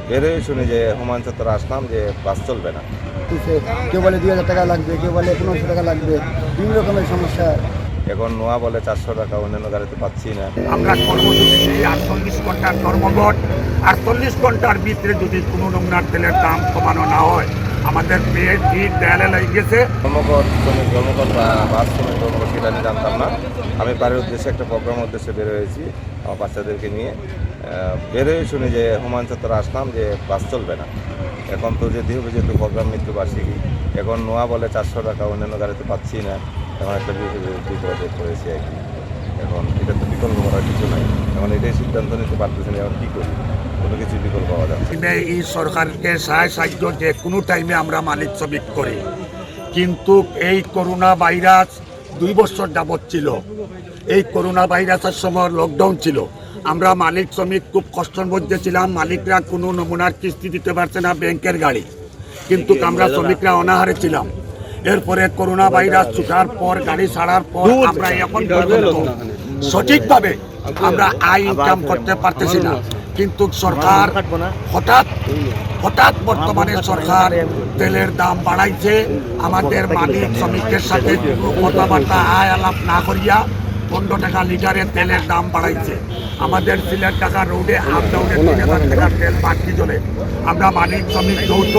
বেরোয় শুনি যে হুমায়ুন চত্বরে আসলাম যে বাস চলবে না। কেউ বলে 2000 টাকা লাগবে, কেউ বলে 1500 টাকা লাগবে, বিভিন্ন রকমের সমস্যা। এখন নোয়া বলে 400 টাকা, অন্যান্য গাড়িতে পাচ্ছি না। আমরা কর্মসূচি 48 ঘন্টার ধর্মঘট, 48 ঘন্টার ভিতরে যদি কোনো নমুনার তেলের দাম কমানো না হয় আমাদের পেট ভিড় দেয়ালে লেগে গেছে। ধর্মঘট বা বাস শ্রমিক ধর্মঘট সেটা আমি জানতাম না। আমি বাড়ির উদ্দেশ্যে একটা প্রোগ্রামের উদ্দেশ্যে বের হয়েছি আমার বাচ্চাদেরকে নিয়ে। বেরোয় শুনি যে হুমায়ুন চত্বরে আসলাম যে বাস চলবে না। এখন তো যেহেতু প্রোগ্রাম মৃত্যুবার্ষিকী, এখন নোয়া বলে 400 টাকা, অন্যান্য গাড়িতে পাচ্ছি না। এখন একটা বিপদে পড়েছি আর কি। এখন এটা তো বিকল্প করার কিছু নাই। এখন এটাই সিদ্ধান্ত নিতে পারতেছি না, এখন কী করি, কোনো কিছু বিকল্প পাওয়া যাচ্ছে না। এই সরকারকে সাহায্য যে কোনো টাইমে আমরা মালিক শ্রমিক করি, কিন্তু এই করোনা ভাইরাস 2 বছর যাবৎ ছিল। এই করোনা ভাইরাসের সময় লকডাউন ছিল। আমরা মালিক শ্রমিক খুব কষ্টের মধ্যে ছিলাম। মালিকরা কোনো নমুনার কিস্তি দিতে পারছে না, ব্যাংকের গাড়ি, কিন্তু আমরা শ্রমিকরা অনাহারে ছিলাম। এরপরে করোনা ভাইরাস ছুটার পর, গাড়ি ছাড়ার পর আমরা এখন পর্যন্ত সঠিকভাবে আমরা আয় ইনকাম করতে পারতেছি না। কিন্তু সরকার হঠাৎ বর্তমানে সরকার তেলের দাম বাড়াইছে। আমাদের মালিক শ্রমিকের সাথে কথাবার্তা আয় আলাপ না করিয়া 15 টাকা লিটারের তেলের দাম বাড়াইছে। আমাদের সিলেট ঢাকা রোডে আপ ডাউনে 3000 টাকার তেল বাড়তি চলে। আমরা মালিক শ্রমিক যৌথ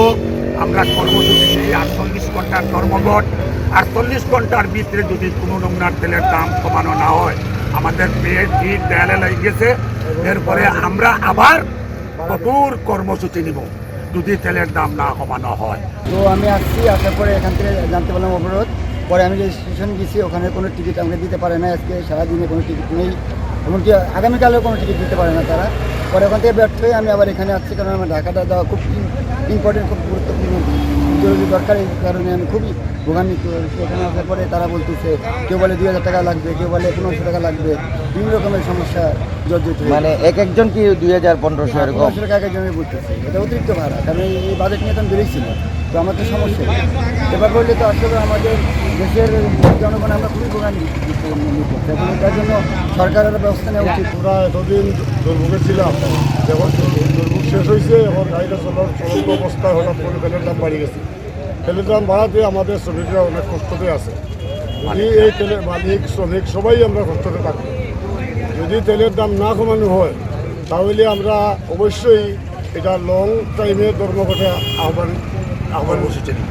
আমরা কর্মসূচি 48 ঘন্টার ধর্মঘট, 48 ঘন্টার ভিতরে যদি কোনো নমুনার তেলের দাম কমানো না হয় আমাদের পেট ভিড় দেয়ালে লেগে গেছে। এরপরে আমরা আবার কঠোর কর্মসূচি নিব যদি তেলের দাম না কমানো হয়। তো আমি আসছি, আসার পরে এখান থেকে জানতে পারলাম অবরোধ। পরে আমি যে স্টেশন গেছি, ওখানে কোনো টিকিট আমাকে দিতে পারে না। আজকে সারাদিনে কোনো টিকিট নেই, এমনকি আগামীকালেও কোনো টিকিট দিতে পারে না তারা। পরে ওখান থেকে ব্যর্থ হয়ে আমি আবার এখানে আসছি, কারণ আমার ঢাকাটা দেওয়া খুব ইম্পর্টেন্ট, খুব গুরুত্বপূর্ণ, জরুরি দরকার। এই কারণে আমি খুবই ভোগান্বিত। এখানে আসার পরে তারা বলতেছে কেউ বলে 2000 টাকা লাগবে, কেউ বলে 1500 টাকা লাগবে, বিভিন্ন রকমের সমস্যা জর্জরিত। মানে এক একজন কি 2000-1500 এরকম 1500 টাকা এক একজনের বলতেছে। এটা অতিরিক্ত ভাড়া, কারণ এই বাজেট নিয়ে তো আমি বেরিয়েছিল। তো আমার তো সমস্যা এবার বললে তো আসলে আমাদের দেশের জনগণ আমরা খুবই ভোগান্বিত। এখন এটার জন্য সরকারের ব্যবস্থা নেওয়া উচিত। আমরা এতদিন দুর্ভোগে ছিলাম, যখন দুর্ভোগ শেষ হয়েছে এখন গাড়িটা চলন্ত অবস্থায় হঠাৎ করে তেলের দাম বাড়িয়ে গেছে। তেলের দাম বাড়াতে আমাদের শ্রমিকরা অনেক কষ্টতে আছে। যদি এই তেলের মালিক শ্রমিক সবাই আমরা কষ্টতে থাকবো। যদি তেলের দাম না কমানো হয় তাহলে আমরা অবশ্যই এটা লং টাইমে ধর্মঘটে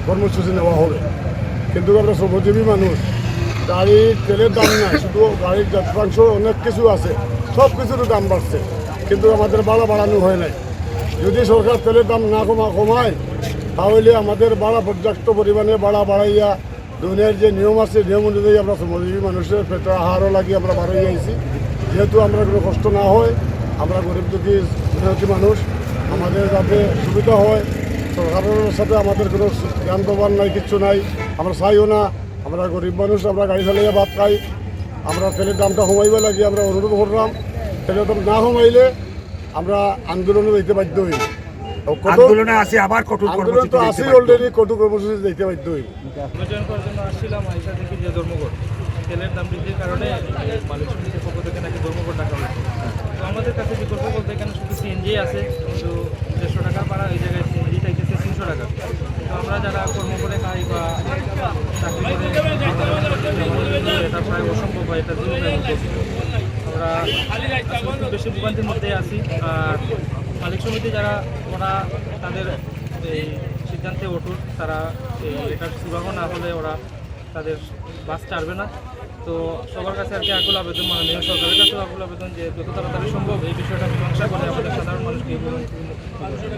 কর্মসূচি নেওয়া হবে। কিন্তু আমরা শ্রমজীবী মানুষ, গাড়ির তেলের দাম নাই, শুধু গাড়ির যন্ত্রাংশ অনেক কিছু আছে, সব কিছুরও দাম বাড়ছে, কিন্তু আমাদের ভাড়া বাড়ানো হয় নাই। যদি সরকার তেলের দাম না কমায় তাহলে আমাদের ভাড়া পর্যাপ্ত পরিমাণে ভাড়া বাড়াইয়া দুনিয়ার যে নিয়ম আছে নিয়ম অনুযায়ী আমরা শ্রমজীবী মানুষের পেটে আহারও লাগিয়ে আমরা বাড়াই আইছি। যেহেতু আমরা কোনো কষ্ট না হয়, আমরা গরিব দুঃখী মেহনতি মানুষ, আমাদের যাতে সুবিধা হয়। সরকারের সাথে আমাদের কোনো জ্ঞান প্রমাণ নাই, কিচ্ছু নাই, আমরা চাইও না। আমরা গরিব মানুষ, আমরা গাড়ি চালাইয়া ভাত খাই। আমরা তেলের দামটা কমাইবে লাগে আমরা অনুরোধ করলাম। তেলের দাম না কমাইলে আমরা আন্দোলনে যেতে বাধ্য হই। আন্দোলনে আসি আবার কঠোর আন্দোলন তো আসি অলরেডি, কঠোর কর্মসূচি যেতে বাধ্য হই। জয়েন করার জন্য আসছিলাম, আইসা দেখি যে ধর্মঘট, তেলের দাম বৃদ্ধির কারণে মালিক সমিতির পক্ষ থেকে নাকি ধর্মঘট ডাকা হয়েছে। তো আমাদের কাছে বিকল্প বলতে এখানে শুধু সিএনজি আছে, কিন্তু 150 টাকা ভাড়া, ওই জায়গায় সিএনজি থাকতেছে 300 টাকা। তো আমরা যারা কর্ম করে খাই বা চাকরি করে এটা প্রায় অসম্ভব হয়, এটা জীবনের মতো। আমরা খুব বেশি ভোগান্তির মধ্যে আছি। আর মালিক সমিতি যারা ওরা তাদের এই সিদ্ধান্তে অটুট, তারা এটার সুরাহ না হলে ওরা তাদের বাস ছাড়বে না। তো সবার কাছে আর কি আকুল আবেদন, মাননীয় সরকারের কাছে আকুল আবেদন যে যত তাড়াতাড়ি সম্ভব এই বিষয়টা মীমাংসা করে আমাদের সাধারণ মানুষকে